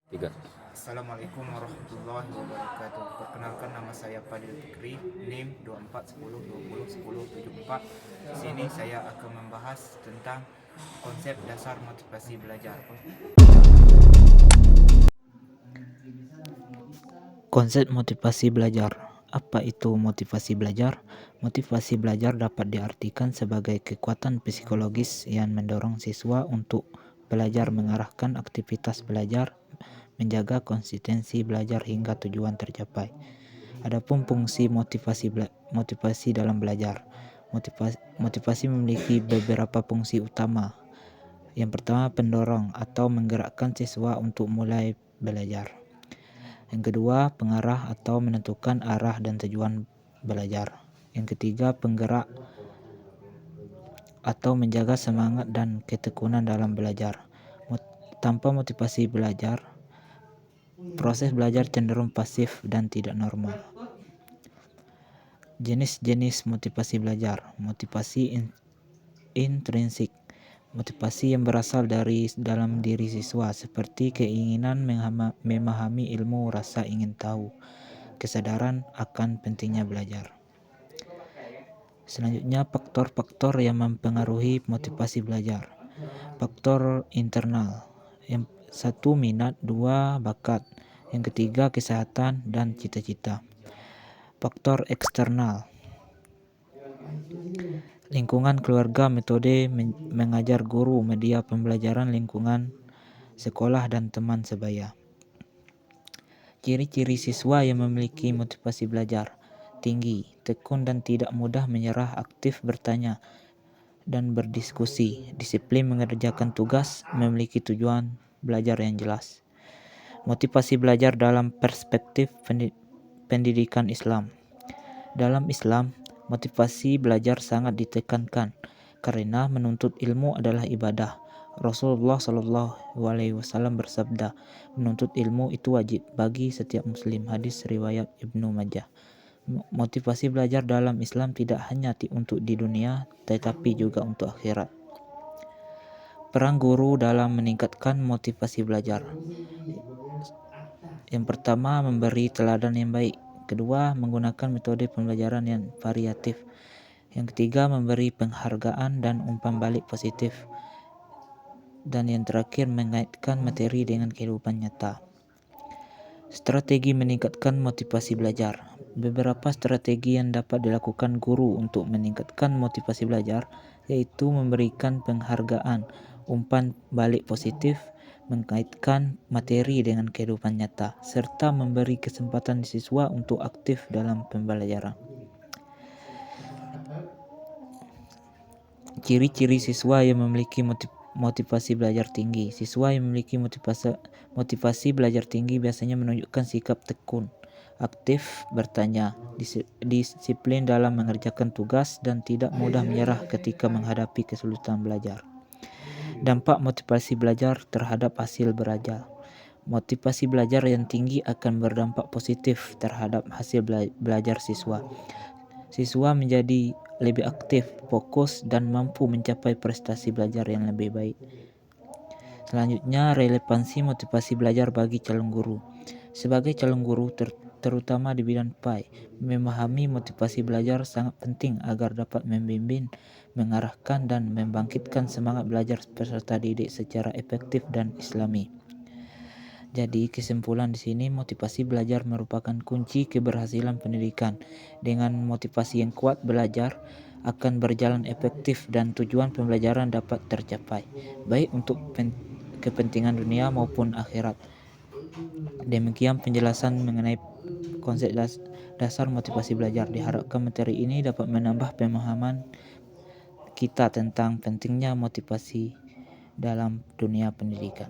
Tiga. Assalamualaikum warahmatullahi wabarakatuh. Perkenalkan, nama saya Fadil Fikri, NIM 2410201074. Di sini saya akan membahas tentang konsep dasar motivasi belajar. Konsep motivasi belajar. Apa itu motivasi belajar? Motivasi belajar dapat diartikan sebagai kekuatan psikologis yang mendorong siswa untuk belajar, mengarahkan aktivitas belajar, menjaga konsistensi belajar hingga tujuan tercapai. Adapun fungsi motivasi dalam belajar. Motivasi memiliki beberapa fungsi utama. Yang pertama, pendorong atau menggerakkan siswa untuk mulai belajar. Yang kedua, pengarah atau menentukan arah dan tujuan belajar. Yang ketiga, penggerak atau menjaga semangat dan ketekunan dalam belajar. Tanpa motivasi belajar, proses belajar cenderung pasif dan tidak normal. Jenis-jenis motivasi belajar. Motivasi intrinsik, motivasi yang berasal dari dalam diri siswa, seperti keinginan memahami ilmu, rasa ingin tahu, kesadaran akan pentingnya belajar. Selanjutnya, faktor-faktor yang mempengaruhi motivasi belajar. Faktor internal. Yang satu, minat. Dua, bakat. Yang ketiga, kesehatan dan cita-cita. Faktor eksternal. Lingkungan keluarga, metode mengajar, guru, media pembelajaran, lingkungan sekolah, dan teman sebaya. Ciri-ciri siswa yang memiliki motivasi belajar: tinggi, tekun dan tidak mudah menyerah, aktif bertanya dan berdiskusi, disiplin mengerjakan tugas, memiliki tujuan belajar yang jelas. Motivasi belajar dalam perspektif pendidikan Islam. Dalam Islam, motivasi belajar sangat ditekankan karena menuntut ilmu adalah ibadah. Rasulullah SAW bersabda, menuntut ilmu itu wajib bagi setiap muslim. Hadis riwayat Ibnu Majah. Motivasi belajar dalam Islam tidak hanya untuk di dunia, tetapi juga untuk akhirat. Peran guru dalam meningkatkan motivasi belajar. Yang pertama, memberi teladan yang baik. Kedua, menggunakan metode pembelajaran yang variatif. Yang ketiga, memberi penghargaan dan umpan balik positif. Dan yang terakhir, mengaitkan materi dengan kehidupan nyata. Strategi meningkatkan motivasi belajar. Beberapa strategi yang dapat dilakukan guru untuk meningkatkan motivasi belajar yaitu memberikan penghargaan, umpan balik positif, mengaitkan materi dengan kehidupan nyata, serta memberi kesempatan siswa untuk aktif dalam pembelajaran. Ciri-ciri siswa yang memiliki motivasi belajar tinggi. Siswa yang memiliki motivasi belajar tinggi biasanya menunjukkan sikap tekun, aktif bertanya, disiplin dalam mengerjakan tugas, dan tidak mudah menyerah ketika menghadapi kesulitan belajar. Dampak motivasi belajar terhadap hasil belajar. Motivasi belajar yang tinggi akan berdampak positif terhadap hasil belajar siswa. Siswa menjadi lebih aktif, fokus, dan mampu mencapai prestasi belajar yang lebih baik. Selanjutnya, relevansi motivasi belajar bagi calon guru. Sebagai calon guru, terutama di bidang PAI, memahami motivasi belajar sangat penting agar dapat membimbing, mengarahkan, dan membangkitkan semangat belajar peserta didik secara efektif dan islami. Jadi, kesimpulan di sini, motivasi belajar merupakan kunci keberhasilan pendidikan. Dengan motivasi yang kuat, belajar akan berjalan efektif dan tujuan pembelajaran dapat tercapai, baik untuk kepentingan dunia maupun akhirat. Demikian penjelasan mengenai konsep dasar motivasi belajar. Diharapkan materi ini dapat menambah pemahaman kita tentang pentingnya motivasi dalam dunia pendidikan.